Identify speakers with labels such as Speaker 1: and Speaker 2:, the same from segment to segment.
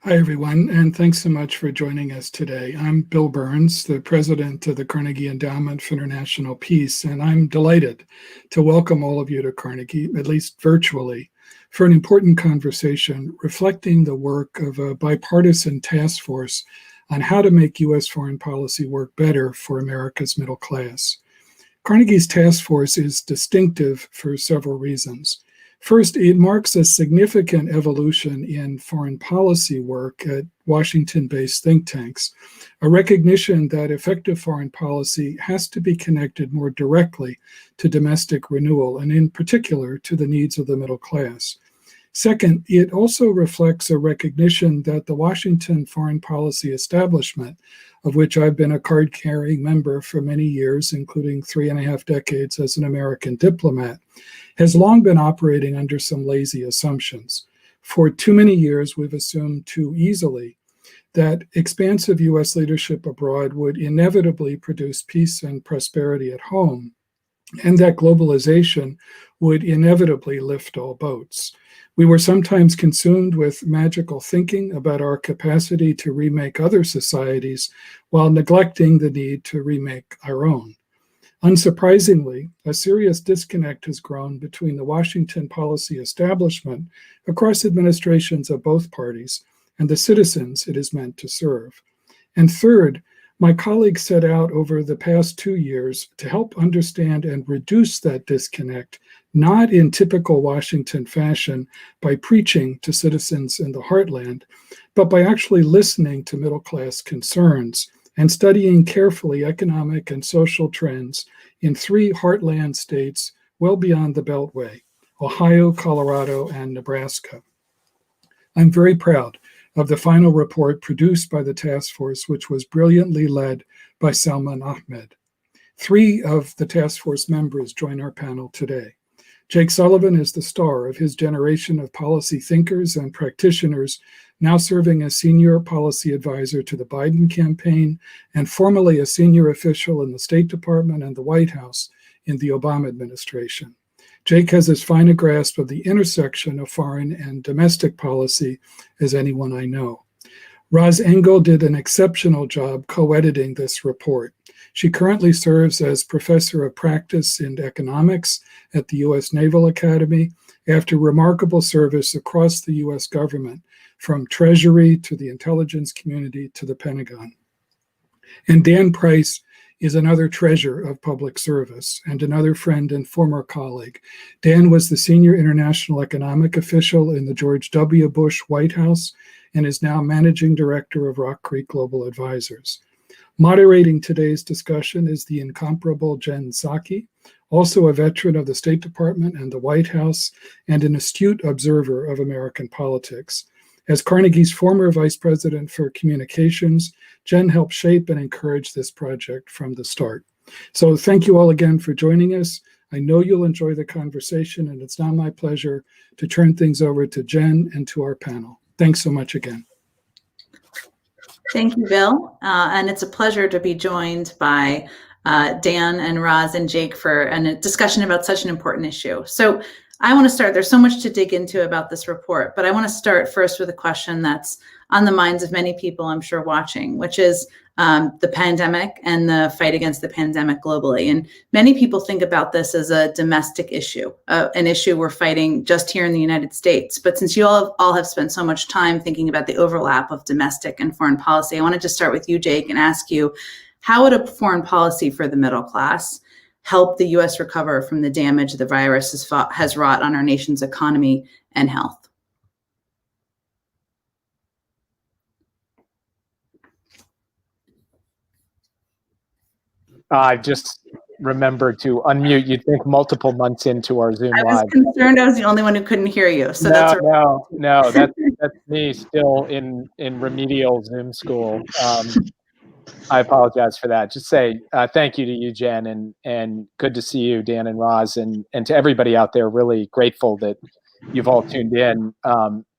Speaker 1: Hi, everyone, and thanks so much for joining us today. I'm Bill Burns, the president of the Carnegie Endowment for International Peace, and I'm delighted to welcome all of you to Carnegie, at least virtually, for an important conversation reflecting the work of a bipartisan task force on how to make U.S. foreign policy work better for America's middle class. Carnegie's task force is distinctive for several reasons. First, it marks a significant evolution in foreign policy work at Washington-based think tanks, a recognition that effective foreign policy has to be connected more directly to domestic renewal, and in particular to the needs of the middle class. Second, it also reflects a recognition that the Washington foreign policy establishment, of which I've been a card-carrying member for many years, including 3.5 decades as an American diplomat, has long been operating under some lazy assumptions. For too many years, we've assumed too easily that expansive U.S. leadership abroad would inevitably produce peace and prosperity at home, and that globalization would inevitably lift all boats. We were sometimes consumed with magical thinking about our capacity to remake other societies while neglecting the need to remake our own. Unsurprisingly, a serious disconnect has grown between the Washington policy establishment across administrations of both parties and the citizens it is meant to serve. And third, my colleagues set out over the past 2 years to help understand and reduce that disconnect, not in typical Washington fashion by preaching to citizens in the heartland, but by actually listening to middle-class concerns and studying carefully economic and social trends in 3 heartland states well beyond the Beltway: Ohio, Colorado, and Nebraska. I'm very proud of the final report produced by the task force, which was brilliantly led by Salman Ahmed. 3 of the task force members join our panel today. Jake Sullivan is the star of his generation of policy thinkers and practitioners, now serving as senior policy advisor to the Biden campaign and formerly a senior official in the State Department and the White House in the Obama administration. Jake has as fine a grasp of the intersection of foreign and domestic policy as anyone I know. Rozlyn Engel did an exceptional job co-editing this report. She currently serves as professor of practice in economics at the U.S. Naval Academy after remarkable service across the U.S. government, from Treasury to the intelligence community to the Pentagon. And Dan Price is another treasure of public service and another friend and former colleague. Dan was the senior international economic official in the George W. Bush White House and is now managing director of Rock Creek Global Advisors. Moderating today's discussion is the incomparable Jen Psaki, also a veteran of the State Department and the White House and an astute observer of American politics. As Carnegie's former vice president for communications, Jen helped shape and encourage this project from the start. So thank you all again for joining us. I know you'll enjoy the conversation, and it's now my pleasure to turn things over to Jen and to our panel. Thanks so much again.
Speaker 2: Thank you, Bill. And it's a pleasure to be joined by Dan and Roz and Jake for a discussion about such an important issue. So I want to start, there's so much to dig into about this report, but I want to start first with a question that's on the minds of many people, I'm sure, watching, which is the pandemic and the fight against the pandemic globally. And many people think about this as a domestic issue, an issue we're fighting just here in the United States. But since you all have spent so much time thinking about the overlap of domestic and foreign policy, I wanted to start with you, Jake, and ask you, how would a foreign policy for the middle class help the U.S. recover from the damage the virus has wrought on our nation's economy and health?
Speaker 3: I just remembered to unmute. You'd think multiple months into our Zoom Live.
Speaker 2: I was concerned I was the only one who couldn't hear you. So
Speaker 3: no, that's me still in remedial Zoom school. I apologize for that. Just say thank you to you, Jen, and good to see you, Dan and Roz, and to everybody out there. Really grateful that you've all tuned in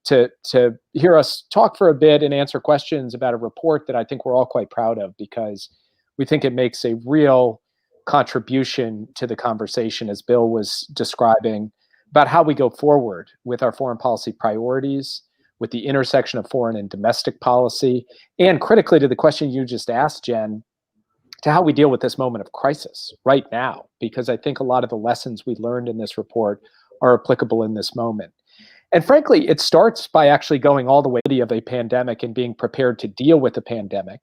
Speaker 3: to hear us talk for a bit and answer questions about a report that I think we're all quite proud of, because we think it makes a real contribution to the conversation, as Bill was describing, about how we go forward with our foreign policy priorities, with the intersection of foreign and domestic policy, and critically to the question you just asked, Jen, to how we deal with this moment of crisis right now, because I think a lot of the lessons we learned in this report are applicable in this moment. And frankly, it starts by actually going all the way of a pandemic and being prepared to deal with a pandemic.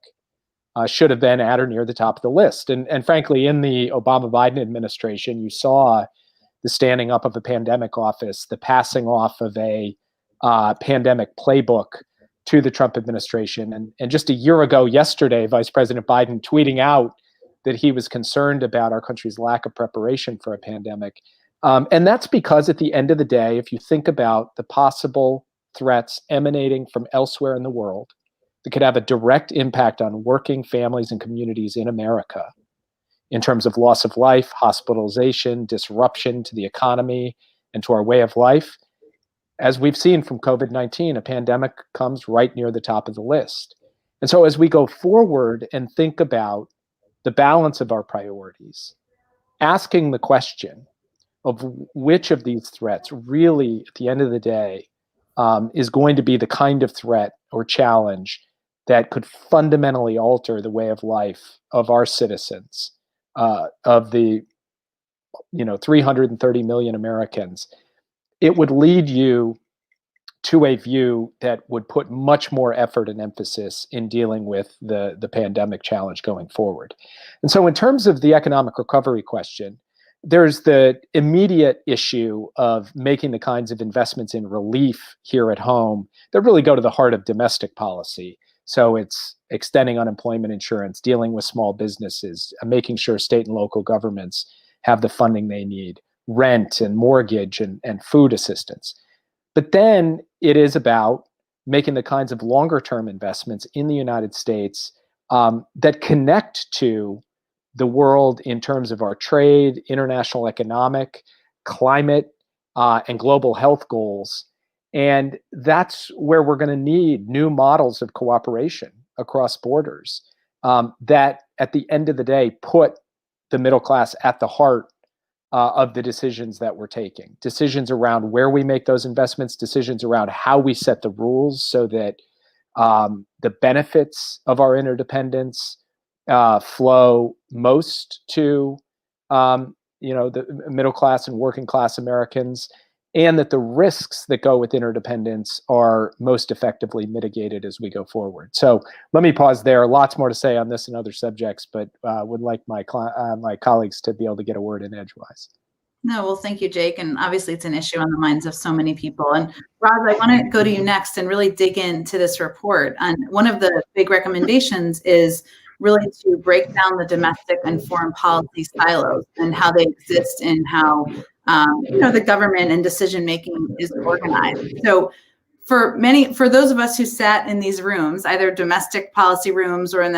Speaker 3: Should have been at or near the top of the list. And frankly, in the Obama-Biden administration, you saw the standing up of a pandemic office, the passing off of a pandemic playbook to the Trump administration. And just a year ago yesterday, Vice President Biden tweeting out that he was concerned about our country's lack of preparation for a pandemic. And that's because at the end of the day, if you think about the possible threats emanating from elsewhere in the world that could have a direct impact on working families and communities in America in terms of loss of life, hospitalization, disruption to the economy and to our way of life, as we've seen from COVID-19, a pandemic comes right near the top of the list. And so as we go forward and think about the balance of our priorities, asking the question of which of these threats really, at the end of the day, is going to be the kind of threat or challenge that could fundamentally alter the way of life of our citizens, of the 330 million Americans, it would lead you to a view that would put much more effort and emphasis in dealing with the pandemic challenge going forward. And so in terms of the economic recovery question, there's the immediate issue of making the kinds of investments in relief here at home that really go to the heart of domestic policy. So it's extending unemployment insurance, dealing with small businesses, making sure state and local governments have the funding they need, rent and mortgage and food assistance. But then it is about making the kinds of longer term investments in the United States that connect to the world in terms of our trade, international economic, climate, and global health goals. And that's where we're going to need new models of cooperation across borders that at the end of the day put the middle class at the heart of the decisions that we're taking. Decisions around where we make those investments, decisions around how we set the rules so that the benefits of our interdependence flow most to the middle class and working class Americans, and that the risks that go with interdependence are most effectively mitigated as we go forward. So let me pause there. Lots more to say on this and other subjects, but would like my colleagues to be able to get a word in edgewise.
Speaker 2: No, well, thank you, Jake. And obviously it's an issue on the minds of so many people. And Roz, I want to go to you next and really dig into this report. And one of the big recommendations is really to break down the domestic and foreign policy silos and how they exist and how the government and decision making is organized. So for those of us who sat in these rooms, either domestic policy rooms or in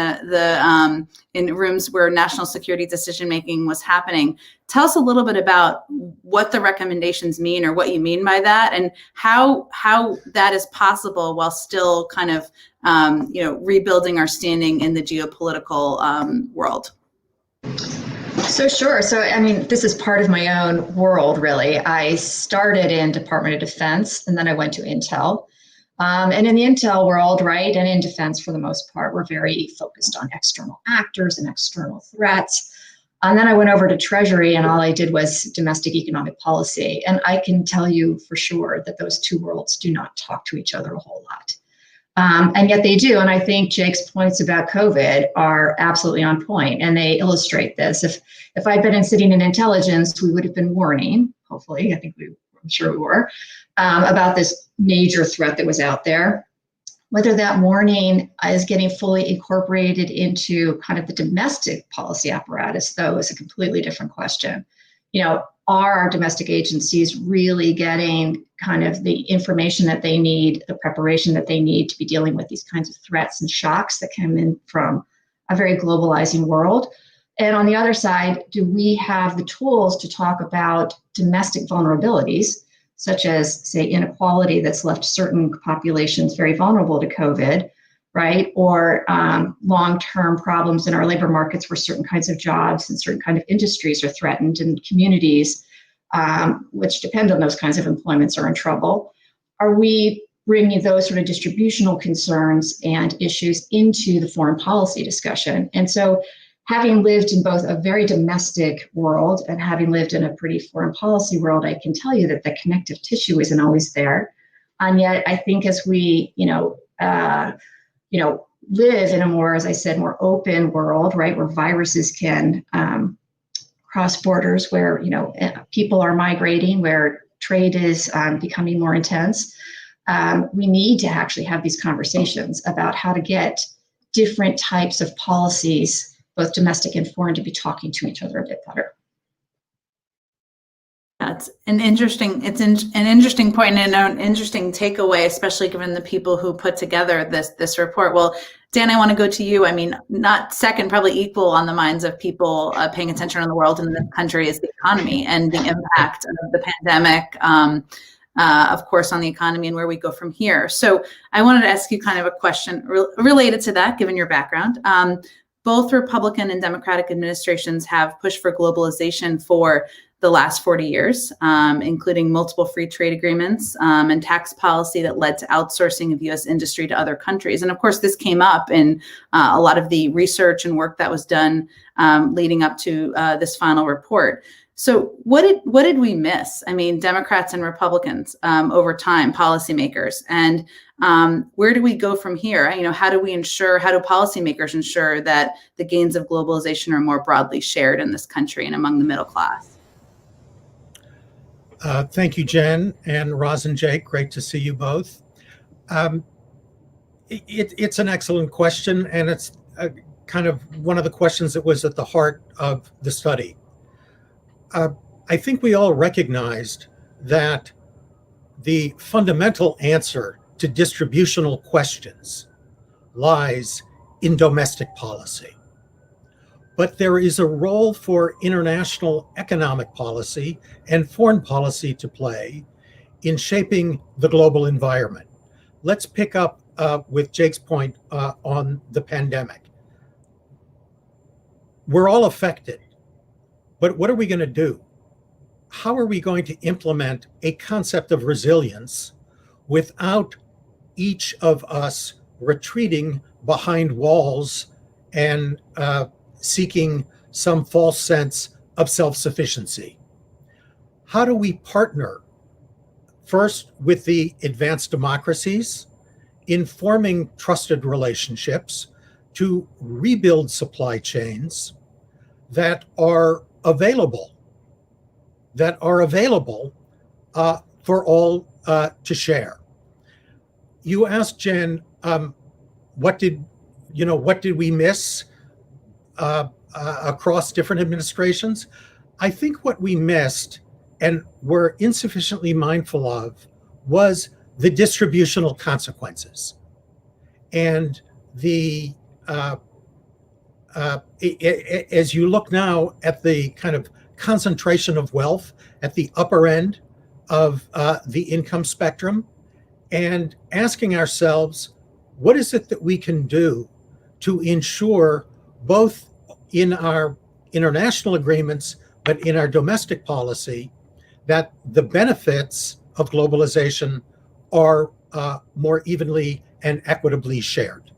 Speaker 2: in rooms where national security decision making was happening, tell us a little bit about what the recommendations mean or what you mean by that, and how that is possible while still kind of rebuilding our standing in the geopolitical world.
Speaker 4: So sure. So, I mean, this is part of my own world, really. I started in Department of Defense, and then I went to Intel. And in the Intel world, right, and in defense for the most part, we're very focused on external actors and external threats. And then I went over to Treasury, and all I did was domestic economic policy. And I can tell you for sure that those two worlds do not talk to each other a whole lot. And yet they do. And I think Jake's points about COVID are absolutely on point, and they illustrate this. If I'd been sitting in intelligence, we would have been warning, hopefully, I'm sure we were, about this major threat that was out there. Whether that warning is getting fully incorporated into kind of the domestic policy apparatus, though, is a completely different question. Are our domestic agencies really getting kind of the information that they need, the preparation that they need to be dealing with these kinds of threats and shocks that come in from a very globalizing world? And on the other side, do we have the tools to talk about domestic vulnerabilities, such as, say, inequality that's left certain populations very vulnerable to COVID, right? Or long-term problems in our labor markets where certain kinds of jobs and certain kind of industries are threatened, and communities which depend on those kinds of employments are in trouble. Are we bringing those sort of distributional concerns and issues into the foreign policy discussion. And so having lived in both a very domestic world and having lived in a pretty foreign policy world, I can tell you that the connective tissue isn't always there. And yet I think as we, live in a more, as I said, more open world, right, where viruses can cross borders, where, people are migrating, where trade is becoming more intense, we need to actually have these conversations about how to get different types of policies, both domestic and foreign, to be talking to each other a bit better.
Speaker 2: That's an interesting point and an interesting takeaway, especially given the people who put together this report. Well, Dan, I want to go to you. I mean, not second, probably equal on the minds of people paying attention on the world and in the country is the economy and the impact of the pandemic, of course, on the economy and where we go from here. So I wanted to ask you kind of a question related to that, given your background. Both Republican and Democratic administrations have pushed for globalization for the last 40 years, including multiple free trade agreements and tax policy that led to outsourcing of U.S. industry to other countries. And of course, this came up in a lot of the research and work that was done leading up to this final report. So what did we miss? I mean, Democrats and Republicans over time, policymakers, and where do we go from here? How do policymakers ensure that the gains of globalization are more broadly shared in this country and among the middle class?
Speaker 5: Thank you, Jen and Roz and Jake. Great to see you both. It's an excellent question, and it's kind of one of the questions that was at the heart of the study. I think we all recognized that the fundamental answer to distributional questions lies in domestic policy. But there is a role for international economic policy and foreign policy to play in shaping the global environment. Let's pick up with Jake's point on the pandemic. We're all affected, but what are we going to do? How are we going to implement a concept of resilience without each of us retreating behind walls and seeking some false sense of self-sufficiency? How do we partner first with the advanced democracies in forming trusted relationships to rebuild supply chains that are available for all to share? You asked, Jen, what did we miss across different administrations? I think what we missed and were insufficiently mindful of was the distributional consequences. And as you look now at the kind of concentration of wealth at the upper end of the income spectrum, and asking ourselves, what is it that we can do to ensure, both in our international agreements, but in our domestic policy, that the benefits of globalization are more evenly and equitably shared?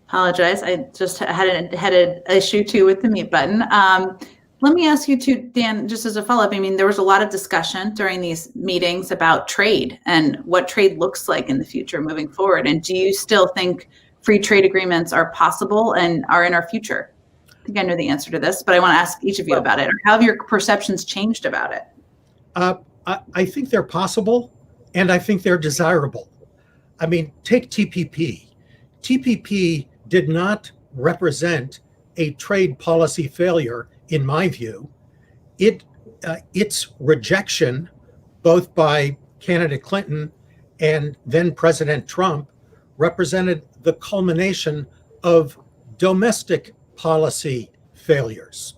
Speaker 2: Apologize, I just had an issue too with the mute button. Let me ask you too, Dan, just as a follow-up, I mean, there was a lot of discussion during these meetings about trade and what trade looks like in the future moving forward. And do you still think free trade agreements are possible and are in our future? I think I know the answer to this, but I want to ask each of you about it. Or how have your perceptions changed about it?
Speaker 5: I think they're possible, and I think they're desirable. I mean, take TPP. TPP did not represent a trade policy failure, in my view. Its rejection, both by candidate Clinton and then President Trump, represented the culmination of domestic policy failures.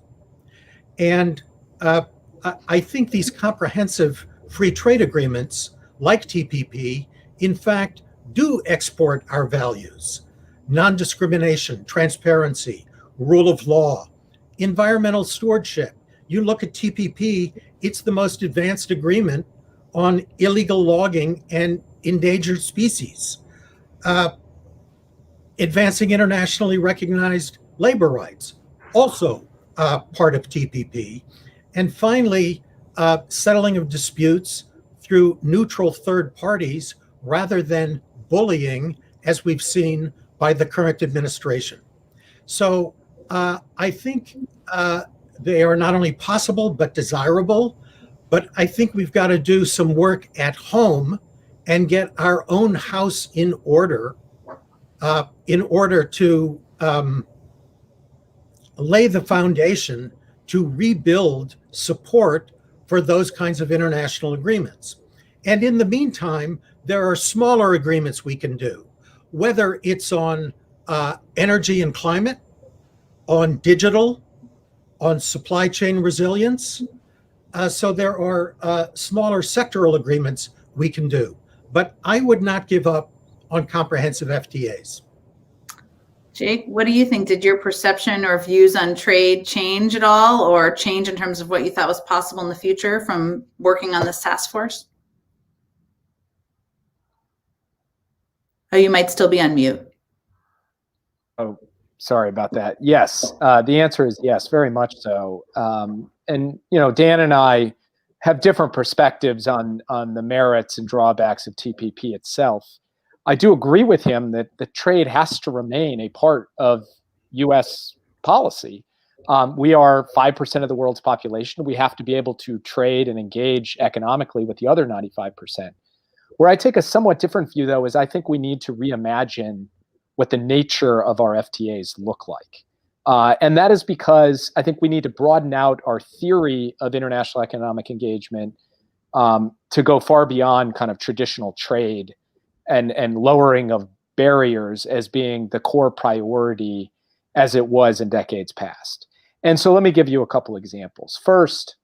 Speaker 5: And I think these comprehensive free trade agreements, like TPP, in fact, do export our values: non-discrimination, transparency, rule of law, environmental stewardship. You look at TPP, it's the most advanced agreement on illegal logging and endangered species, advancing internationally recognized labor rights, also part of TPP. And finally, settling of disputes through neutral third parties rather than bullying, as we've seen by the current administration. So I think they are not only possible, but desirable. But I think we've got to do some work at home and get our own house in order to lay the foundation to rebuild support for those kinds of international agreements. And in the meantime, there are smaller agreements we can do, whether it's on energy and climate, on digital, on supply chain resilience. So there are smaller sectoral agreements we can do. But I would not give up on comprehensive FTAs.
Speaker 2: Jake, what do you think? Did your perception or views on trade change at all, or change in terms of what you thought was possible in the future from working on this task force? Oh, you might still be on mute.
Speaker 3: Oh, sorry about that. Yes, the answer is yes, very much so. And Dan and I have different perspectives on the merits and drawbacks of TPP itself. I do agree with him that the trade has to remain a part of U.S. policy. We are 5% of the world's population. We have to be able to trade and engage economically with the other 95%. Where I take a somewhat different view, though, is I think we need to reimagine what the nature of our FTAs look like. And that is because I think we need to broaden out our theory of international economic engagement to go far beyond kind of traditional trade and lowering of barriers as being the core priority as it was in decades past. And so let me give you a couple examples. First,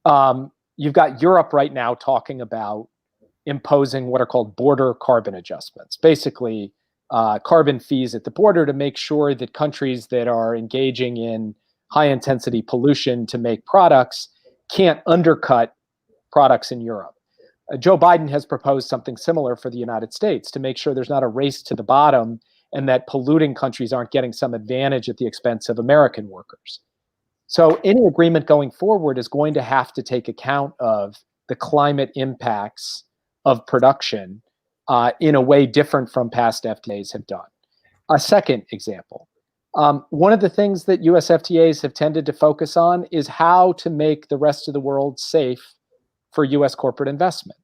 Speaker 3: you've got Europe right now talking about imposing what are called border carbon adjustments, basically carbon fees at the border to make sure that countries that are engaging in high intensity pollution to make products can't undercut products in Europe. Joe Biden has proposed something similar for the United States to make sure there's not a race to the bottom and that polluting countries aren't getting some advantage at the expense of American workers. So any agreement going forward is going to have to take account of the climate impacts of production in a way different from past FTAs have done. A second example, one of the things that US FTAs have tended to focus on is how to make the rest of the world safe for US corporate investment.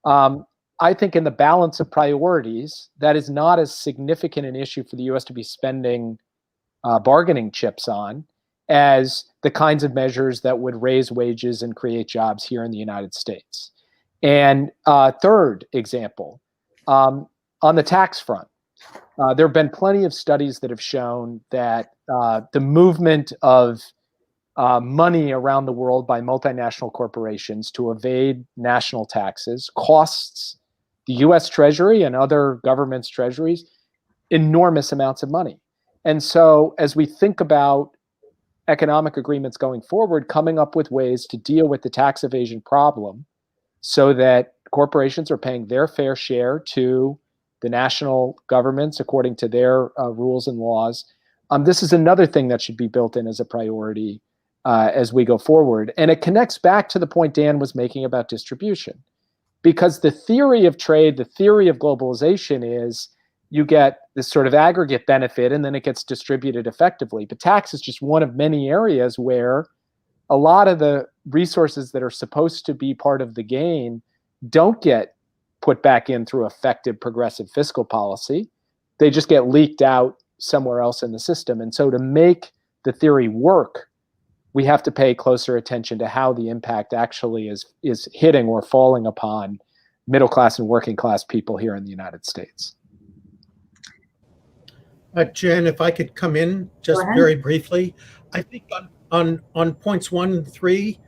Speaker 3: I think in the balance of priorities, that is not as significant an issue for the US to be spending bargaining chips on as the kinds of measures that would raise wages and create jobs here in the United States. And third example, on the tax front, there have been plenty of studies that have shown that the movement of money around the world by multinational corporations to evade national taxes costs the US Treasury and other governments' treasuries enormous amounts of money. And so as we think about economic agreements going forward, coming up with ways to deal with the tax evasion problem so that corporations are paying their fair share to the national governments according to their rules and laws. This is another thing that should be built in as a priority as we go forward. And it connects back to the point Dan was making about distribution. Because the theory of trade, the theory of globalization is you get this sort of aggregate benefit and then it gets distributed effectively. But tax is just one of many areas where a lot of the resources that are supposed to be part of the gain don't get put back in through effective progressive fiscal policy. They just get leaked out somewhere else in the system. And so to make the theory work, we have to pay closer attention to how the impact actually is hitting or falling upon middle class and working class people here in the United States.
Speaker 5: Jen, if I could come in just very briefly, I think on points 1 and 3,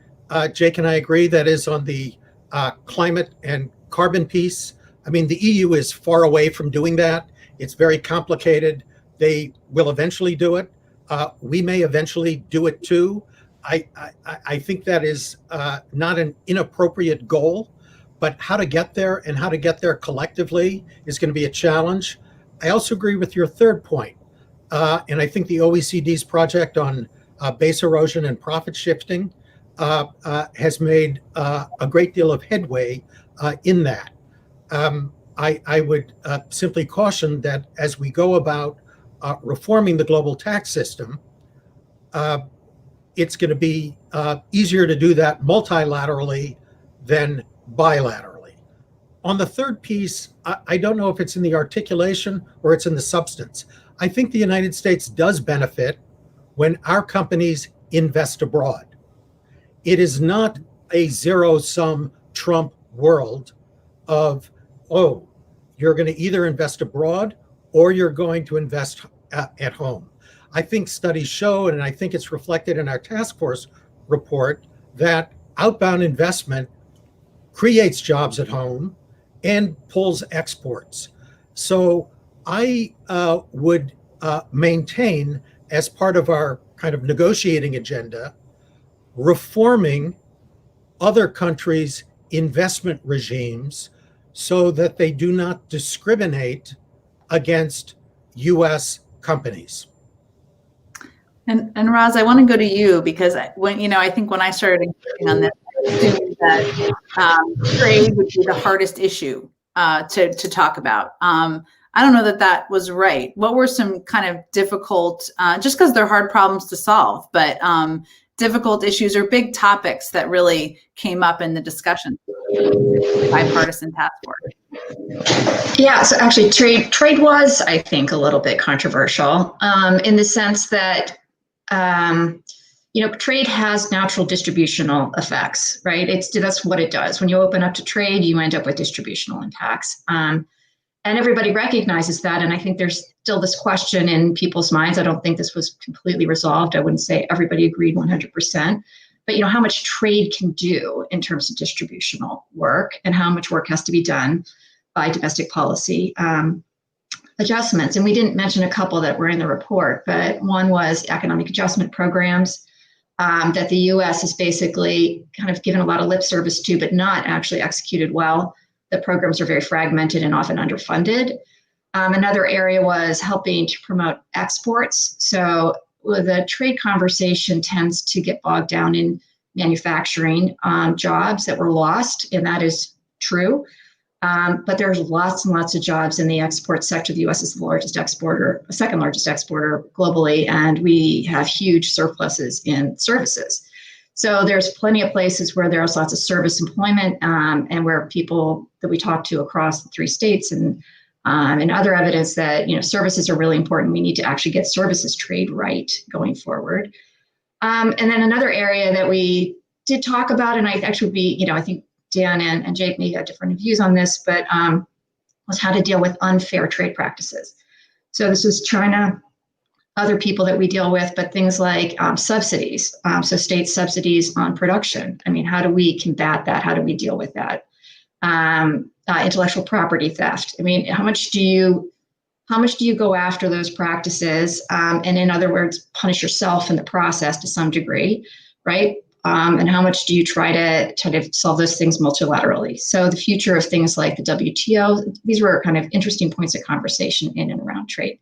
Speaker 5: Jake and I agree that is on the climate and carbon piece. I mean, the EU is far away from doing that. It's very complicated. They will eventually do it. We may eventually do it too. I think that is not an inappropriate goal, but how to get there and how to get there collectively is going to be a challenge. I also agree with your third point. And I think the OECD's project on base erosion and profit shifting has made a great deal of headway in that. I would simply caution that as we go about reforming the global tax system, it's going to be easier to do that multilaterally than bilaterally. On the third piece, I don't know if it's in the articulation or it's in the substance. I think the United States does benefit when our companies invest abroad. It is not a zero-sum Trump world of, oh, you're going to either invest abroad or you're going to invest at home. I think studies show, and I think it's reflected in our task force report, that outbound investment creates jobs at home and pulls exports. So I would maintain, as part of our kind of negotiating agenda, reforming other countries' investment regimes so that they do not discriminate against U.S. companies.
Speaker 2: And Roz, I want to go to you because I think when I started engaging on this, I assumed that trade would be the hardest issue to talk about. I don't know that was right. What were some kind of difficult, just because they're hard problems to solve, but difficult issues or big topics that really came up in the discussion, bipartisan task force?
Speaker 4: Yeah, so actually trade was, I think, a little bit controversial in the sense that, trade has natural distributional effects, right? That's what it does. When you open up to trade, you end up with distributional impacts. And everybody recognizes that. And I think there's still this question in people's minds. I don't think this was completely resolved. I wouldn't say everybody agreed 100%. But how much trade can do in terms of distributional work and how much work has to be done by domestic policy adjustments. And we didn't mention a couple that were in the report, but one was economic adjustment programs that the U.S. has basically kind of given a lot of lip service to, but not actually executed well. The programs are very fragmented and often underfunded. Another area was helping to promote exports. So the trade conversation tends to get bogged down in manufacturing jobs that were lost, and that is true. But there's lots and lots of jobs in the export sector. The U.S. is the largest exporter, second largest exporter globally, and we have huge surpluses in services. So there's plenty of places where there's lots of service employment and where people that we talk to across the 3 states and other evidence that services are really important. We need to actually get services trade right going forward. And then another area that we did talk about, and I think Dan and Jake may have different views on this, but was how to deal with unfair trade practices. So this is China, other people that we deal with, but things like subsidies, so state subsidies on production. I mean, how do we combat that? How do we deal with that? Intellectual property theft. I mean, how much do you go after those practices? And in other words, punish yourself in the process to some degree, right? And how much do you try to solve those things multilaterally? So the future of things like the WTO, these were kind of interesting points of conversation in and around trade.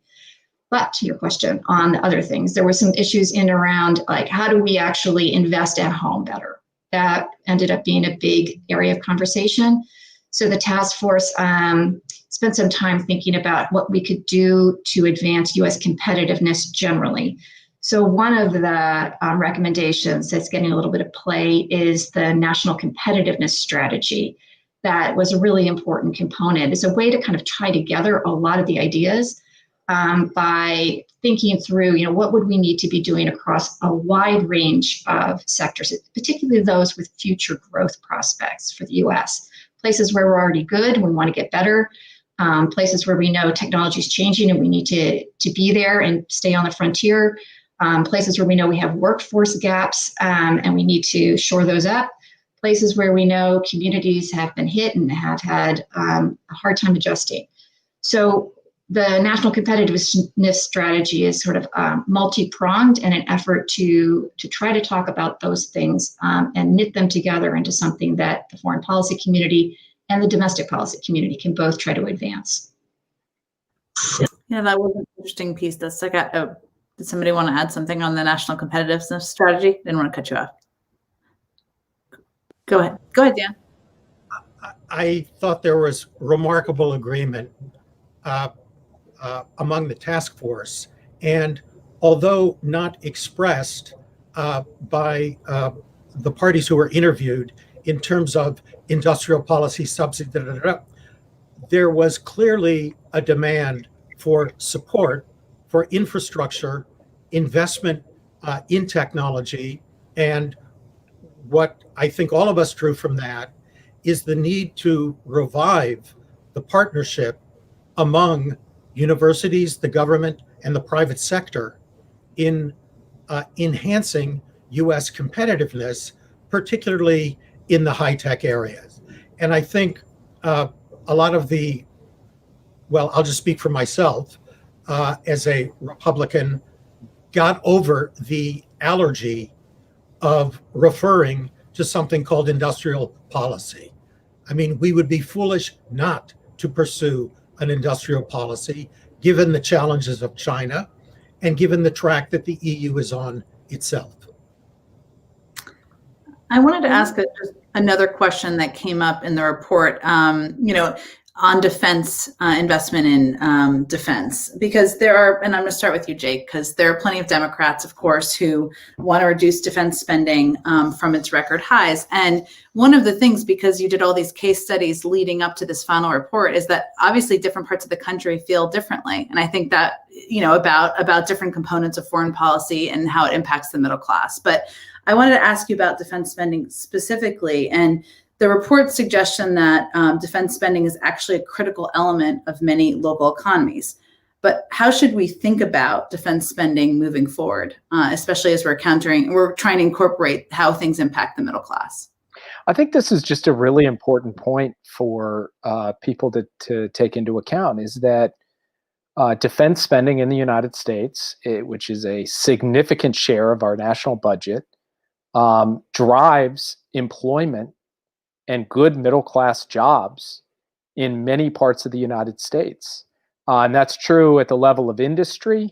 Speaker 4: But to your question on the other things, there were some issues in around like, how do we actually invest at home better? That ended up being a big area of conversation. So the task force spent some time thinking about what we could do to advance U.S. competitiveness generally. So one of the recommendations that's getting a little bit of play is the national competitiveness strategy. That was a really important component. It's a way to kind of tie together a lot of the ideas by thinking through, what would we need to be doing across a wide range of sectors, particularly those with future growth prospects for the U.S. Places where we're already good, we want to get better. Places where we know technology is changing and we need to be there and stay on the frontier. Places where we know we have workforce gaps and we need to shore those up. Places where we know communities have been hit and have had a hard time adjusting. So the national competitiveness strategy is sort of multi-pronged and an effort to try to talk about those things and knit them together into something that the foreign policy community and the domestic policy community can both try to advance.
Speaker 2: Yeah, that was an interesting piece. That's like, did somebody want to add something on the national competitiveness strategy? Didn't want to cut you off. Go ahead. Go ahead, Dan.
Speaker 5: I thought there was remarkable agreement among the task force. And although not expressed by the parties who were interviewed in terms of industrial policy subsidy, there was clearly a demand for support for infrastructure, investment in technology. And what I think all of us drew from that is the need to revive the partnership among universities, the government, and the private sector in enhancing U.S. competitiveness, particularly in the high-tech areas. And I think a lot of I'll just speak for myself, as a Republican, got over the allergy of referring to something called industrial policy. I mean, we would be foolish not to pursue an industrial policy, given the challenges of China and given the track that the EU is on itself.
Speaker 2: I wanted to ask just another question that came up in the report, on defense, investment in defense, because there are, and I'm going to start with you, Jake, because there are plenty of Democrats, of course, who want to reduce defense spending from its record highs. And one of the things, because you did all these case studies leading up to this final report, is that obviously different parts of the country feel differently. And I think that, about different components of foreign policy and how it impacts the middle class. But I wanted to ask you about defense spending specifically, and the report's suggestion that defense spending is actually a critical element of many local economies. But how should we think about defense spending moving forward, especially as we're trying to incorporate how things impact the middle class?
Speaker 3: I think this is just a really important point for people to take into account, is that defense spending in the United States, which is a significant share of our national budget, drives employment and good middle-class jobs in many parts of the United States. And that's true at the level of industry,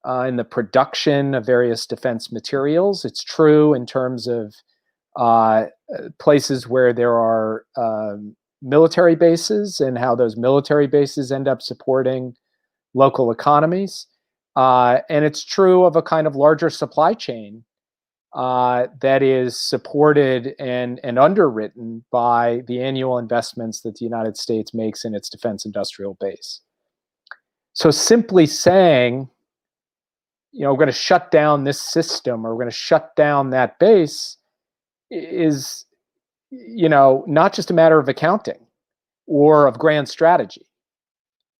Speaker 3: in the production of various defense materials. It's true in terms of places where there are military bases and how those military bases end up supporting local economies. And it's true of a kind of larger supply chain that is supported and underwritten by the annual investments that the United States makes in its defense industrial base. So simply saying, we're going to shut down this system or we're going to shut down that base is, not just a matter of accounting or of grand strategy.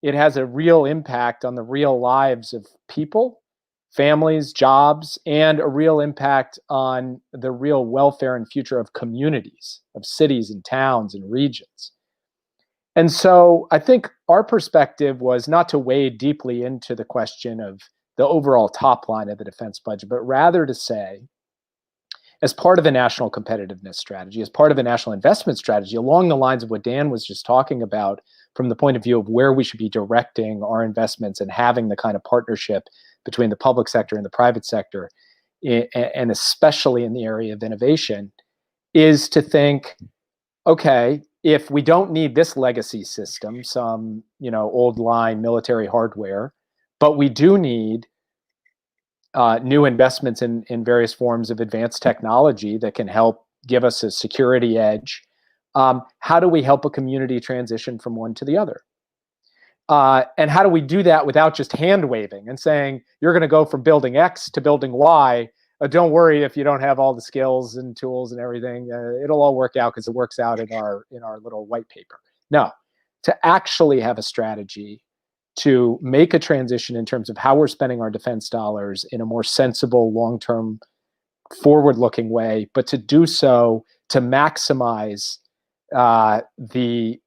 Speaker 3: It has a real impact on the real lives of people, families, jobs, and a real impact on the real welfare and future of communities, of cities and towns and regions. And so I think our perspective was not to wade deeply into the question of the overall top line of the defense budget, but rather to say, as part of a national competitiveness strategy, as part of a national investment strategy, along the lines of what Dan was just talking about, from the point of view of where we should be directing our investments and having the kind of partnership between the public sector and the private sector, and especially in the area of innovation, is to think, okay, if we don't need this legacy system, some old line military hardware, but we do need new investments in various forms of advanced technology that can help give us a security edge, how do we help a community transition from one to the other? And how do we do that without just hand waving and saying, you're going to go from building X to building Y. Don't worry if you don't have all the skills and tools and everything. It'll all work out because it works out in our little white paper. No, to actually have a strategy to make a transition in terms of how we're spending our defense dollars in a more sensible, long-term, forward-looking way, but to do so to maximize the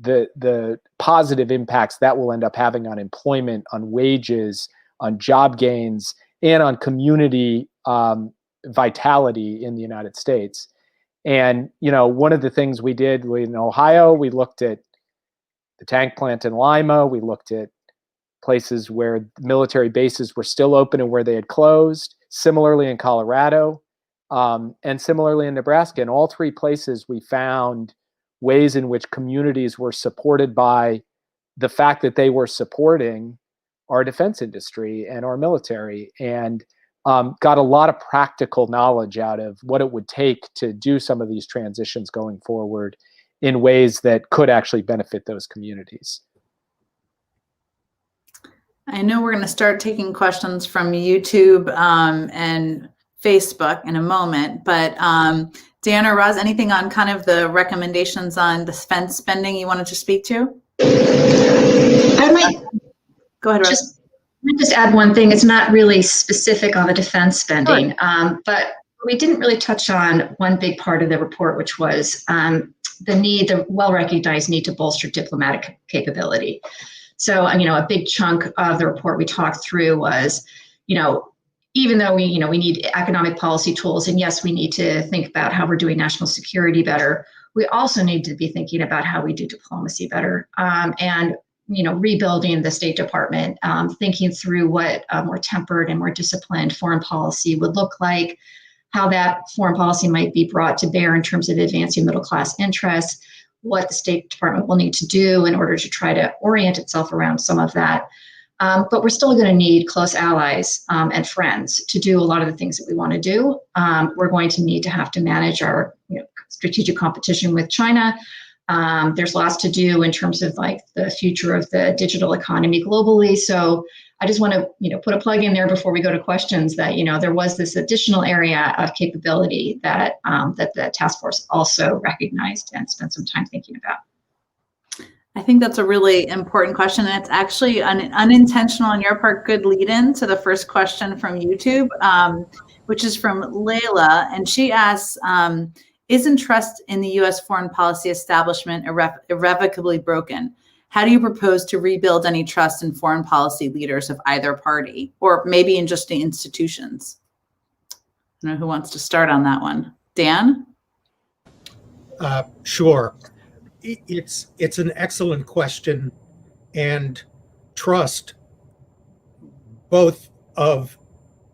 Speaker 3: the positive impacts that will end up having on employment, on wages, on job gains, and on community vitality in the United States. And, one of the things we did in Ohio, we looked at the tank plant in Lima. We looked at places where military bases were still open and where they had closed. Similarly in Colorado, and similarly in Nebraska. In all three places, we found ways in which communities were supported by the fact that they were supporting our defense industry and our military, and got a lot of practical knowledge out of what it would take to do some of these transitions going forward in ways that could actually benefit those communities.
Speaker 2: I know we're going to start taking questions from YouTube and Facebook in a moment, but Dan or Roz, anything on kind of the recommendations on defense spending you wanted to speak to?
Speaker 4: I might
Speaker 2: go ahead, Roz.
Speaker 4: Just add one thing. It's not really specific on the defense spending, but we didn't really touch on one big part of the report, which was the well-recognized need to bolster diplomatic capability. So, a big chunk of the report we talked through was, even though we need economic policy tools, and yes, we need to think about how we're doing national security better, we also need to be thinking about how we do diplomacy better, and rebuilding the State Department, thinking through what a more tempered and more disciplined foreign policy would look like, how that foreign policy might be brought to bear in terms of advancing middle-class interests, what the State Department will need to do in order to try to orient itself around some of that. But we're still going to need close allies and friends to do a lot of the things that we want to do. We're going to have to manage our strategic competition with China. There's lots to do in terms of the future of the digital economy globally. So I just want to put a plug in there before we go to questions that there was this additional area of capability that that the task force also recognized and spent some time thinking about.
Speaker 2: I think that's a really important question, and it's actually an unintentional on your part good lead-in to the first question from YouTube, which is from Layla, and she asks, isn't trust in the U.S. foreign policy establishment irrevocably broken? How do you propose to rebuild any trust in foreign policy leaders of either party, or maybe in just the institutions? I don't know who wants to start on that one. Dan?
Speaker 5: Sure. It's an excellent question, and trust both of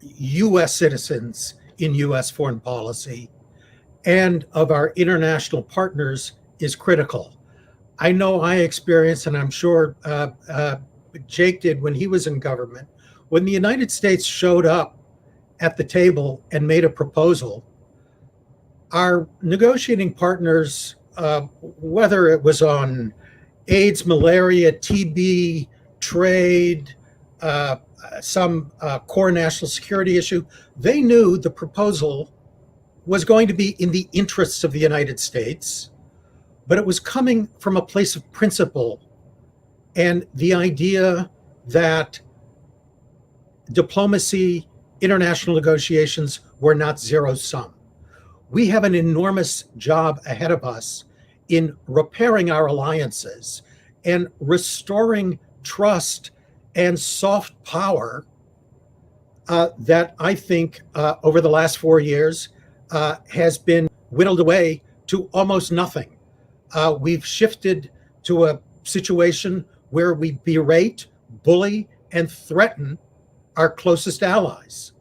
Speaker 5: U.S. citizens in U.S. foreign policy and of our international partners is critical. I know I experienced, and I'm sure Jake did when he was in government, when the United States showed up at the table and made a proposal, our negotiating partners, whether it was on AIDS, malaria, TB, trade, some core national security issue, they knew the proposal was going to be in the interests of the United States, but it was coming from a place of principle and the idea that diplomacy, international negotiations were not zero sum. We have an enormous job ahead of us in repairing our alliances and restoring trust and soft power that I think over the last 4 years has been whittled away to almost nothing. We've shifted to a situation where we berate, bully, and threaten our closest allies.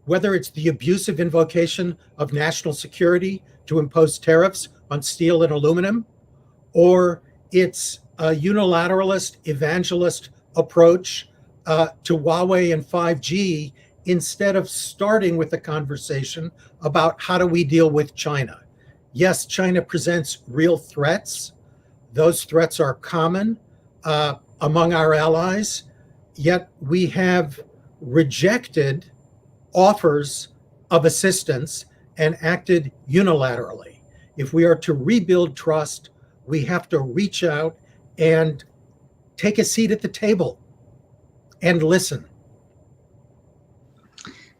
Speaker 5: Whether it's the abusive invocation of national security to impose tariffs on steel and aluminum, or it's a unilateralist, evangelist approach to Huawei and 5G, instead of starting with the conversation about how do we deal with China. Yes, China presents real threats. Those threats are common among our allies, yet we have rejected offers of assistance and acted unilaterally. If we are to rebuild trust, we have to reach out and take a seat at the table and listen.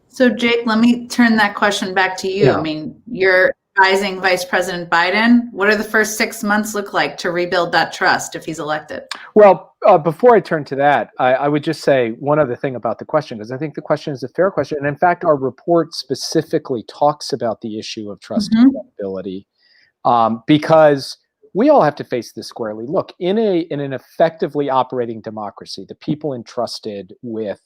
Speaker 2: So Jake, let me turn that question back to you.
Speaker 3: Yeah.
Speaker 2: I mean, you're advising Vice President Biden. What do the first 6 months look like to rebuild that trust if he's elected?
Speaker 3: Well, before I turn to that, I would just say one other thing about the question, because I think the question is a fair question. And in fact, our report specifically talks about the issue of trust and credibility, because we all have to face this squarely. Look, in an effectively operating democracy, the people entrusted with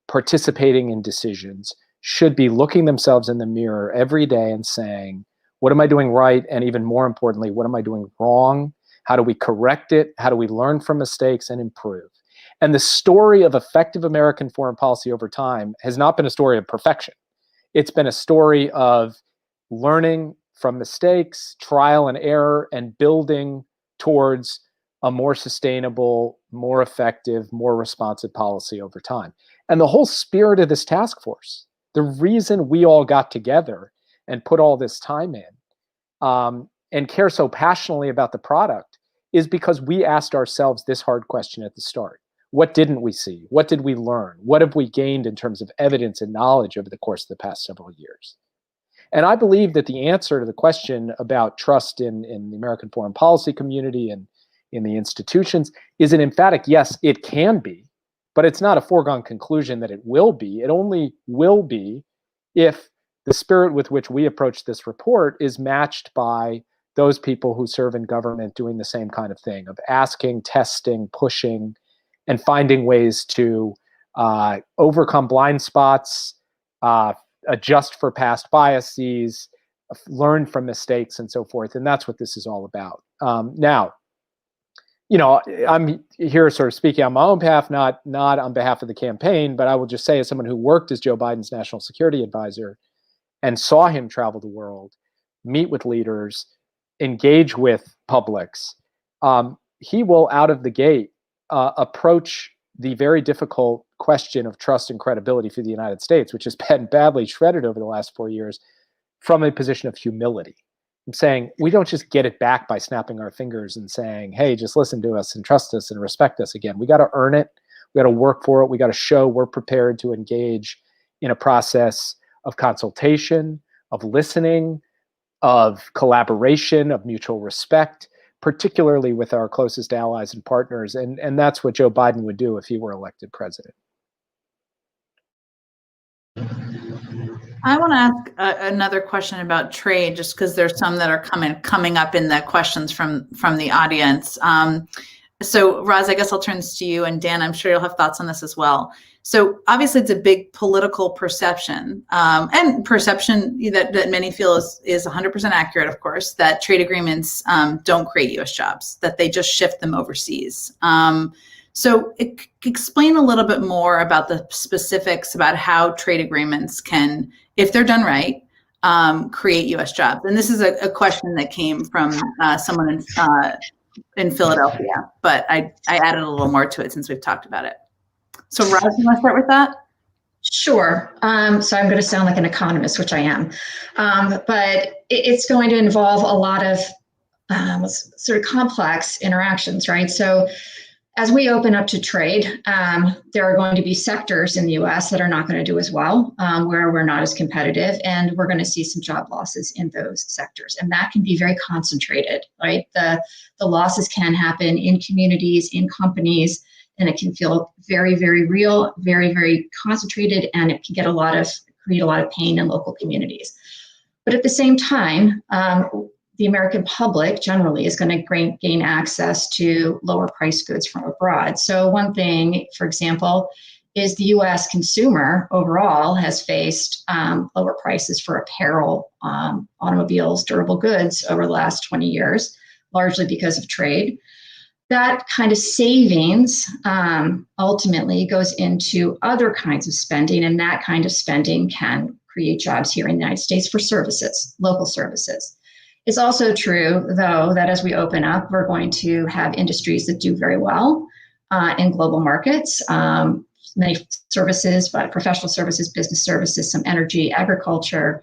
Speaker 3: participating in decisions should be looking themselves in the mirror every day and saying, what am I doing right? And even more importantly, what am I doing wrong? How do we correct it? How do we learn from mistakes and improve? And the story of effective American foreign policy over time has not been a story of perfection. It's been a story of learning from mistakes, trial and error, and building towards a more sustainable, more effective, more responsive policy over time. And the whole spirit of this task force, the reason we all got together and put all this time in, and care so passionately about the product, is because we asked ourselves this hard question at the start. What didn't we see? What did we learn? What have we gained in terms of evidence and knowledge over the course of the past several years? And I believe that the answer to the question about trust in the American foreign policy community and in the institutions is an emphatic yes, it can be, but it's not a foregone conclusion that it will be. It only will be if the spirit with which we approach this report is matched by those people who serve in government doing the same kind of thing, of asking, testing, pushing, and finding ways to overcome blind spots, adjust for past biases, learn from mistakes, and so forth. And that's what this is all about. Now, I'm here sort of speaking on my own behalf, not on behalf of the campaign, but I will just say, as someone who worked as Joe Biden's national security advisor and saw him travel the world, meet with leaders, engage with publics, he will out of the gate approach the very difficult question of trust and credibility for the United States, which has been badly shredded over the last 4 years, from a position of humility. I'm saying we don't just get it back by snapping our fingers and saying, hey, just listen to us and trust us and respect us again. We got to earn it. We got to work for it. We got to show we're prepared to engage in a process of consultation, of listening, of collaboration, of mutual respect, particularly with our closest allies and partners. And that's what Joe Biden would do if he were elected president.
Speaker 2: I want to ask another question about trade, just because there's some that are coming up in the questions from the audience. So Roz, I guess I'll turn this to you, and Dan, I'm sure you'll have thoughts on this as well. So obviously it's a big political perception, and perception that many feel is 100% accurate, of course, that trade agreements don't create U.S. jobs, that they just shift them overseas. So explain a little bit more about the specifics about how trade agreements can, if they're done right, create U.S. jobs. And this is a question that came from someone in Philadelphia, but I added a little more to it since we've talked about it. So Roz, you want to start with that?
Speaker 4: Sure. So I'm going to sound like an economist, which I am, but it's going to involve a lot of sort of complex interactions, right? So as we open up to trade, there are going to be sectors in the U.S. that are not going to do as well, where we're not as competitive, and we're going to see some job losses in those sectors. And that can be very concentrated, right? The losses can happen in communities, in companies, and it can feel very, very real, very, very concentrated, and it can create a lot of pain in local communities. But at the same time, the American public generally is going to gain access to lower price goods from abroad. So one thing, for example, is the U.S. consumer overall has faced lower prices for apparel, automobiles, durable goods over the last 20 years, largely because of trade. That kind of savings ultimately goes into other kinds of spending, and that kind of spending can create jobs here in the United States for services, local services. It's also true, though, that as we open up, we're going to have industries that do very well in global markets, many services, but professional services, business services, some energy, agriculture,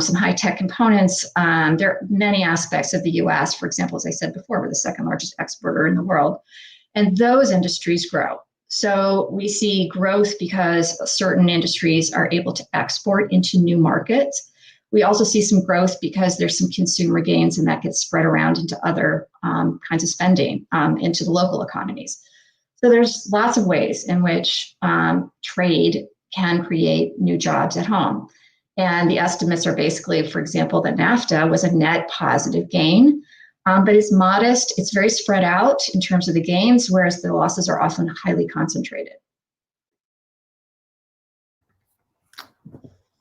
Speaker 4: some high-tech components. There are many aspects of the U.S., for example, as I said before, we're the second largest exporter in the world, and those industries grow. So we see growth because certain industries are able to export into new markets. We also see some growth because there's some consumer gains, and that gets spread around into other kinds of spending into the local economies. So there's lots of ways in which trade can create new jobs at home. And the estimates are basically, for example, that NAFTA was a net positive gain, but it's modest. It's very spread out in terms of the gains, whereas the losses are often highly concentrated.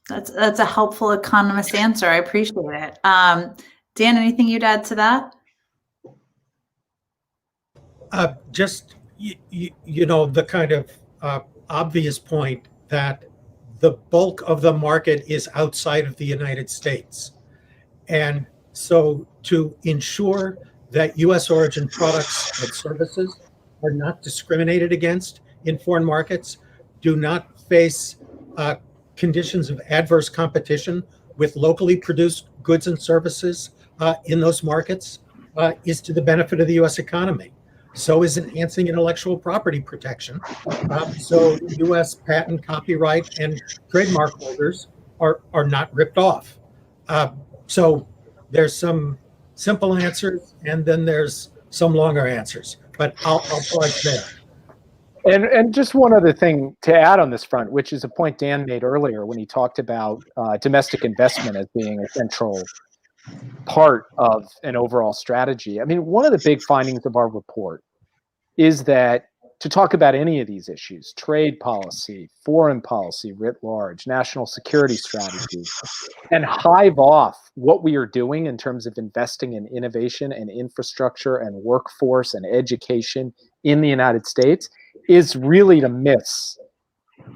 Speaker 2: That's a helpful economist answer. I appreciate it. Dan, anything you'd add to that?
Speaker 5: Just, the kind of obvious point that the bulk of the market is outside of the United States. And so to ensure that U.S. origin products and services are not discriminated against in foreign markets, do not face conditions of adverse competition with locally produced goods and services in those markets is to the benefit of the U.S. economy. So is enhancing intellectual property protection. So U.S. patent, copyright, and trademark holders are not ripped off. So there's some simple answers, and then there's some longer answers. But I'll pause there.
Speaker 3: And just one other thing to add on this front, which is a point Dan made earlier when he talked about domestic investment as being a central part of an overall strategy. I mean, one of the big findings of our report is that to talk about any of these issues, trade policy, foreign policy writ large, national security strategy, and hive off what we are doing in terms of investing in innovation and infrastructure and workforce and education in the United States is really to miss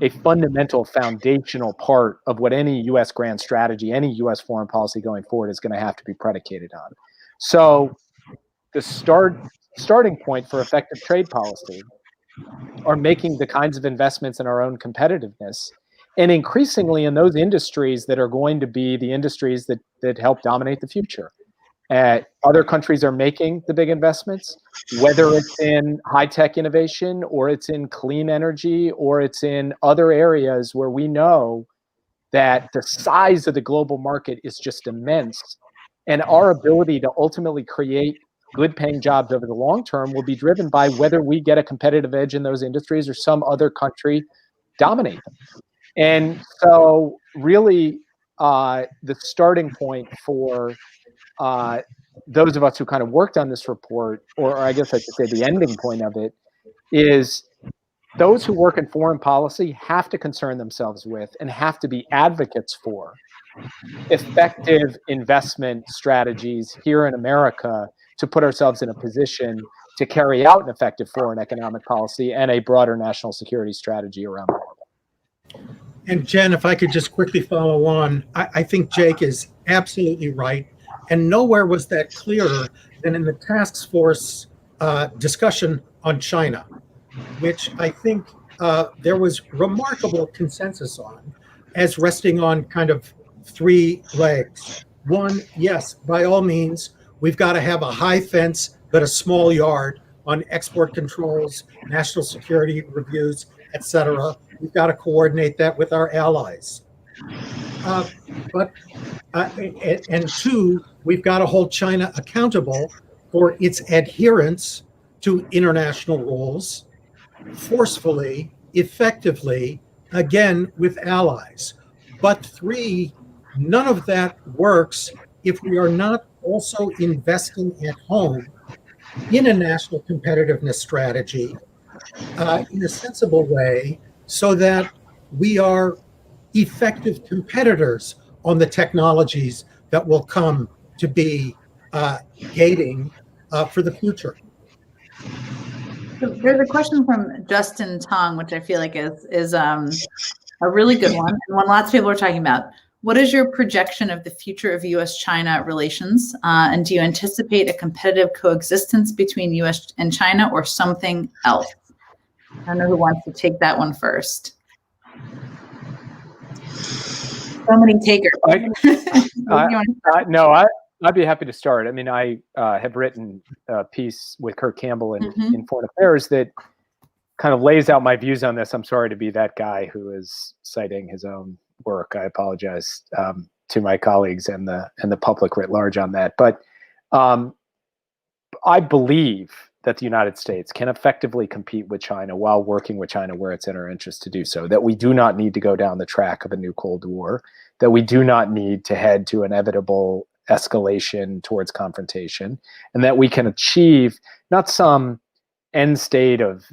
Speaker 3: a fundamental foundational part of what any U.S. grand strategy, any U.S. foreign policy going forward is going to have to be predicated on. So the starting point for effective trade policy are making the kinds of investments in our own competitiveness, and increasingly in those industries that are going to be the industries that help dominate the future. Other countries are making the big investments, whether it's in high-tech innovation or it's in clean energy or it's in other areas where we know that the size of the global market is just immense. And our ability to ultimately create good paying jobs over the long term will be driven by whether we get a competitive edge in those industries or some other country dominate them. And so really the starting point for those of us who kind of worked on this report, or I guess I should say the ending point of it, is those who work in foreign policy have to concern themselves with and have to be advocates for effective investment strategies here in America to put ourselves in a position to carry out an effective foreign economic policy and a broader national security strategy around the world.
Speaker 5: And Jen, if I could just quickly follow on, I think Jake is absolutely right. And nowhere was that clearer than in the task force discussion on China, which I think there was remarkable consensus on as resting on kind of three legs. One, yes, by all means, we've got to have a high fence but a small yard on export controls, national security reviews, et cetera. We've got to coordinate that with our allies. And two, we've got to hold China accountable for its adherence to international rules forcefully, effectively, again, with allies. But three, none of that works if we are not also investing at home in a national competitiveness strategy in a sensible way so that we are effective competitors on the technologies that will come to be gating for the future.
Speaker 2: So there's a question from Justin Tong, which I feel like is a really good one, and one lots of people are talking about. What is your projection of the future of U.S.-China relations? And do you anticipate a competitive coexistence between U.S. and China or something else? I don't know who wants to take that one first. So many takers.
Speaker 3: No, I'd be happy to start. I mean, I have written a piece with Kurt Campbell in Foreign Affairs that kind of lays out my views on this. I'm sorry to be that guy who is citing his own work. I apologize. to my colleagues and the public writ large on that. But I believe that the United States can effectively compete with China while working with China where it's in our interest to do so, that we do not need to go down the track of a new Cold War, that we do not need to head to inevitable escalation towards confrontation, and that we can achieve not some end state of,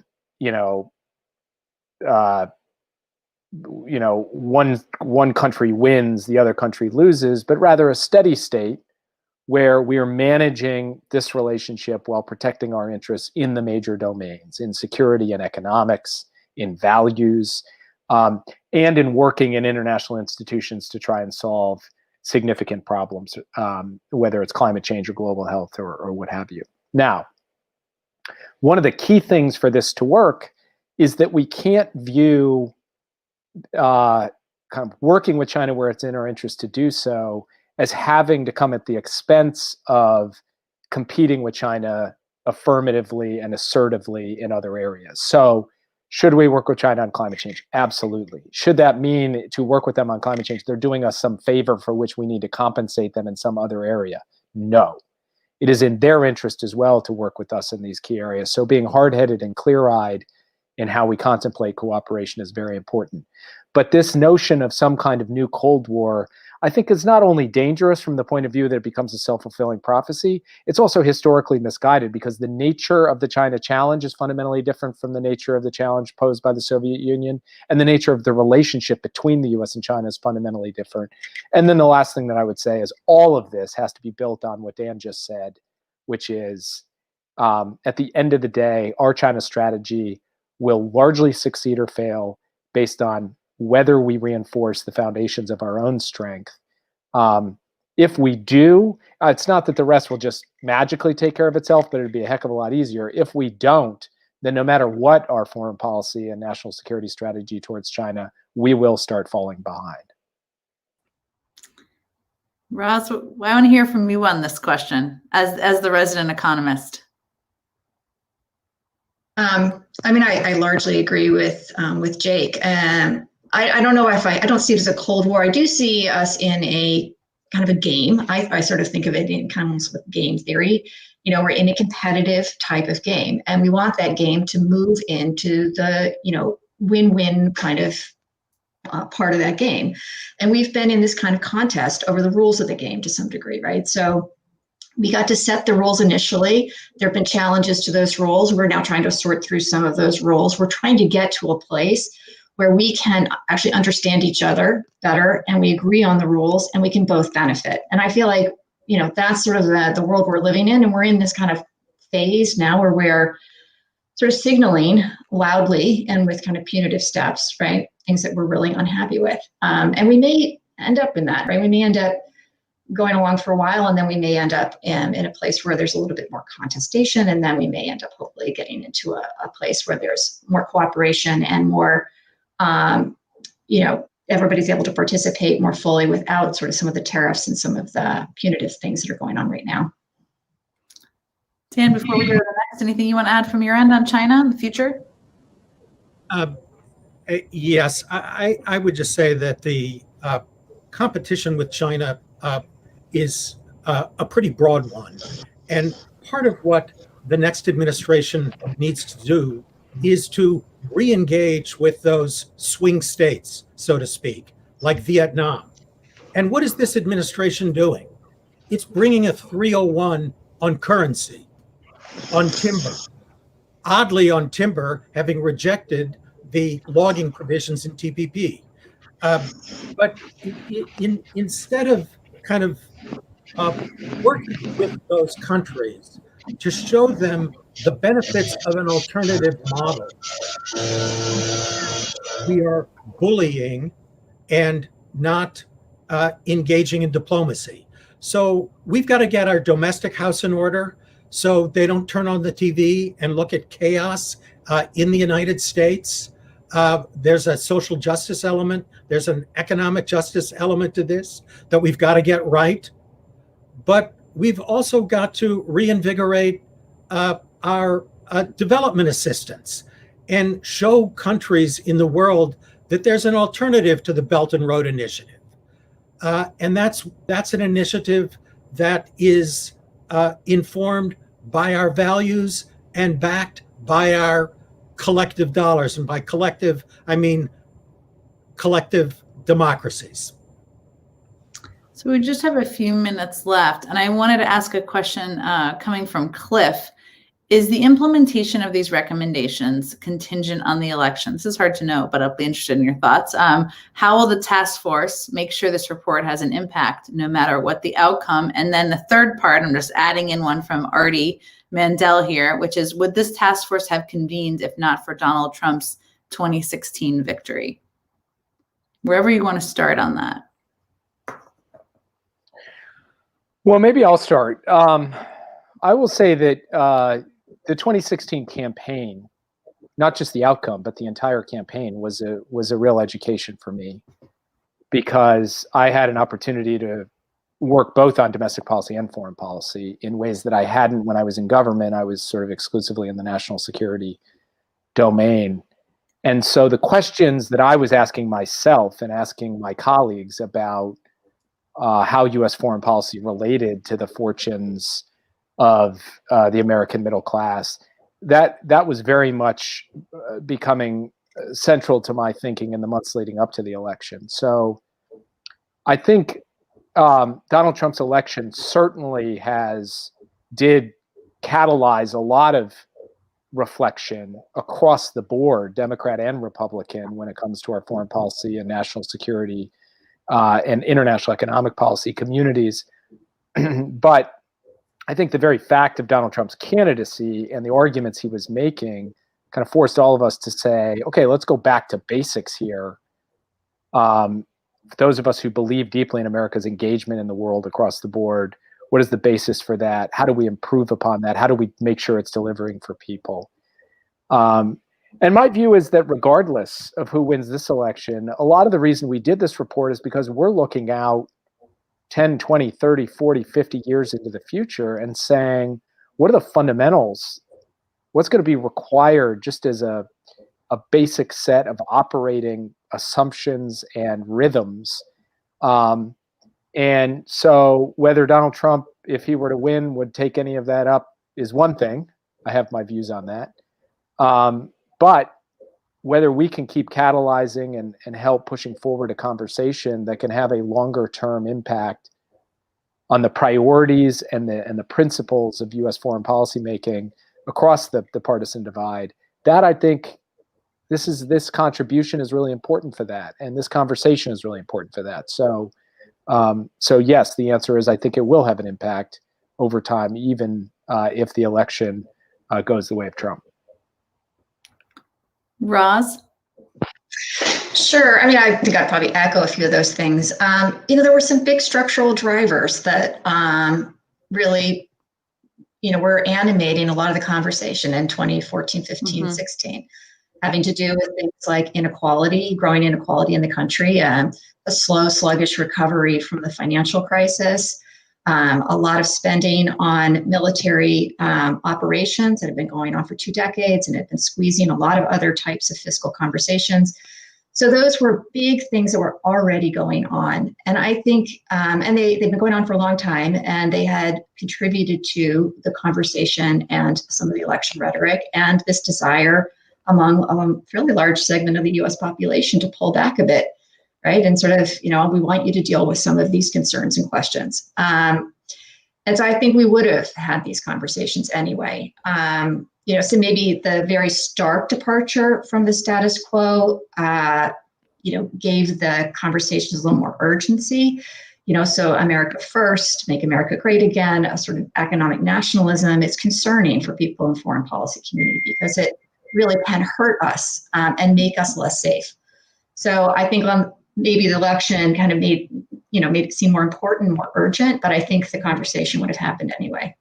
Speaker 3: one country wins, the other country loses, but rather a steady state where we are managing this relationship while protecting our interests in the major domains, in security and economics, in values, and in working in international institutions to try and solve significant problems, whether it's climate change or global health or what have you. Now, one of the key things for this to work is that we can't view kind of working with China where it's in our interest to do so as having to come at the expense of competing with China affirmatively and assertively in other areas. So should we work with China on climate change? Absolutely. Should that mean to work with them on climate change, they're doing us some favor for which we need to compensate them in some other area? No. It is in their interest as well to work with us in these key areas. So being hard-headed and clear-eyed in how we contemplate cooperation is very important. But this notion of some kind of new Cold War, I think, is not only dangerous from the point of view that it becomes a self-fulfilling prophecy, it's also historically misguided because the nature of the China challenge is fundamentally different from the nature of the challenge posed by the Soviet Union, and the nature of the relationship between the US and China is fundamentally different. And then the last thing that I would say is all of this has to be built on what Dan just said, which is at the end of the day, our China strategy will largely succeed or fail based on whether we reinforce the foundations of our own strength. If we do, it's not that the rest will just magically take care of itself, but it'd be a heck of a lot easier. If we don't, then no matter what our foreign policy and national security strategy towards China, we will start falling behind.
Speaker 2: Roz, I want to hear from you on this question as the resident economist.
Speaker 4: I largely agree with Jake. I don't know if I don't see it as a Cold War. I do see us in a kind of a game. I sort of think of it in kind of almost with game theory. We're in a competitive type of game, and we want that game to move into the, win-win kind of part of that game. And we've been in this kind of contest over the rules of the game to some degree, right? So we got to set the rules initially. There have been challenges to those rules. We're now trying to sort through some of those rules. We're trying to get to a place where we can actually understand each other better and we agree on the rules and we can both benefit. And I feel like, that's sort of the world we're living in. And we're in this kind of phase now where we're sort of signaling loudly and with kind of punitive steps, right? Things that we're really unhappy with. And we may end up in that, right? We may end up going along for a while, and then we may end up in a place where there's a little bit more contestation, and then we may end up hopefully getting into a place where there's more cooperation and more, everybody's able to participate more fully without sort of some of the tariffs and some of the punitive things that are going on right now.
Speaker 2: Dan, before we go to the next, anything you want to add from your end on China in the future?
Speaker 5: Yes, I would just say that the competition with China is a pretty broad one. And part of what the next administration needs to do is to re-engage with those swing states, so to speak, like Vietnam. And what is this administration doing? It's bringing a 301 on currency, on timber. Oddly, on timber, having rejected the logging provisions in TPP. But instead of kind of working with those countries to show them the benefits of an alternative model, we are bullying and not engaging in diplomacy. So we've got to get our domestic house in order so they don't turn on the TV and look at chaos in the United States. There's a social justice element. There's an economic justice element to this that we've got to get right. But we've also got to reinvigorate our development assistance and show countries in the world that there's an alternative to the Belt and Road Initiative. and that's an initiative that is informed by our values and backed by our collective dollars. And by collective, I mean collective democracies.
Speaker 2: So we just have a few minutes left, and I wanted to ask a question coming from Cliff. Is the implementation of these recommendations contingent on the election? This is hard to know, but I'll be interested in your thoughts. How will the task force make sure this report has an impact no matter what the outcome? And then the third part, I'm just adding in one from Artie Mandel here, which is, would this task force have convened if not for Donald Trump's 2016 victory? Wherever you want to start on that.
Speaker 3: Well, maybe I'll start. I will say that the 2016 campaign, not just the outcome, but the entire campaign was a real education for me, because I had an opportunity to work both on domestic policy and foreign policy in ways that I hadn't when I was in government. I was sort of exclusively in the national security domain. And so the questions that I was asking myself and asking my colleagues about how U.S. foreign policy related to the fortunes of the American middle class, that was very much becoming central to my thinking in the months leading up to the election. So I think Donald Trump's election certainly did catalyze a lot of reflection across the board, Democrat and Republican, when it comes to our foreign policy and national security and international economic policy communities. But I think the very fact of Donald Trump's candidacy and the arguments he was making kind of forced all of us to say, okay, let's go back to basics here. For those of us who believe deeply in America's engagement in the world across the board, what is the basis for that? How do we improve upon that? How do we make sure it's delivering for people? And my view is that regardless of who wins this election, a lot of the reason we did this report is because we're looking out 10, 20, 30, 40, 50 years into the future and saying, what are the fundamentals? What's going to be required just as a basic set of operating assumptions and rhythms? And so whether Donald Trump, if he were to win, would take any of that up is one thing. I have my views on that. But whether we can keep catalyzing and help pushing forward a conversation that can have a longer term impact on the priorities and the principles of U.S. foreign policy making across the partisan divide, that I think this contribution is really important for that, and this conversation is really important for that. So yes, the answer is I think it will have an impact over time, even if the election goes the way of Trump.
Speaker 2: Roz?
Speaker 4: Sure. I mean, I think I'd probably echo a few of those things. There were some big structural drivers that really, were animating a lot of the conversation in 2014, 15, 16, having to do with things like inequality, growing inequality in the country, a slow, sluggish recovery from the financial crisis, a lot of spending on military operations that have been going on for 2 decades and have been squeezing a lot of other types of fiscal conversations. So those were big things that were already going on. And I think, and they've been going on for a long time, and they had contributed to the conversation and some of the election rhetoric and this desire among a fairly large segment of the US population to pull back a bit, right? And sort of, we want you to deal with some of these concerns and questions. And so I think we would have had these conversations anyway. So maybe the very stark departure from the status quo, gave the conversations a little more urgency. So America First, Make America Great Again, a sort of economic nationalism is concerning for people in the foreign policy community because it really can hurt us and make us less safe. So I think maybe the election kind of made it seem more important, more urgent, but I think the conversation would have happened anyway.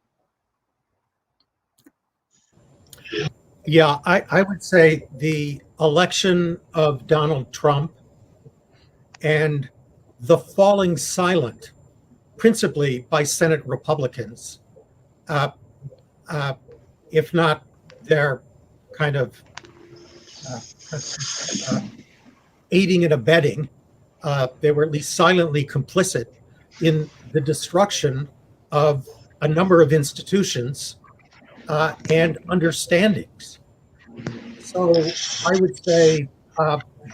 Speaker 5: Yeah, I would say the election of Donald Trump and the falling silent, principally by Senate Republicans, if not their kind of aiding and abetting they were at least silently complicit in the destruction of a number of institutions and understandings. So I would say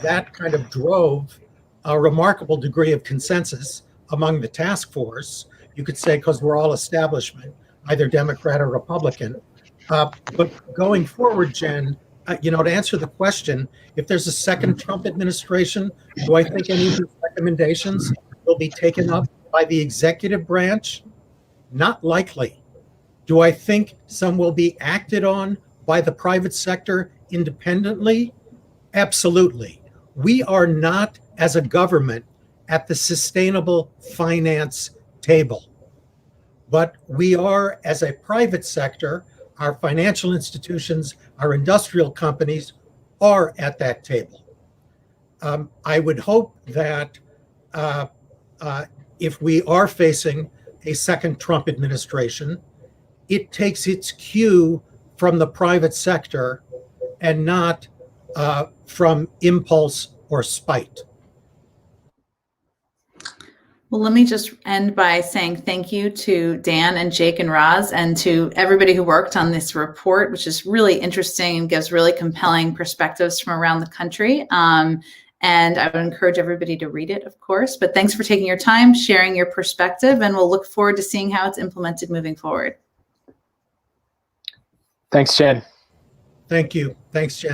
Speaker 5: that kind of drove a remarkable degree of consensus among the task force. You could say because we're all establishment, either Democrat or Republican. But going forward, Jen, to answer the question, if there's a second Trump administration, do I think any of these recommendations will be taken up by the executive branch? Not likely. Do I think some will be acted on by the private sector independently? Absolutely. We are not, as a government, at the sustainable finance table. But we are, as a private sector, our financial institutions, our industrial companies are at that table. I would hope that if we are facing a second Trump administration, it takes its cue from the private sector and not from impulse or spite.
Speaker 2: Well, let me just end by saying thank you to Dan and Jake and Roz and to everybody who worked on this report, which is really interesting and gives really compelling perspectives from around the country. And I would encourage everybody to read it, of course. But thanks for taking your time, sharing your perspective, and we'll look forward to seeing how it's implemented moving forward.
Speaker 3: Thanks, Jen.
Speaker 5: Thank you. Thanks, Jen.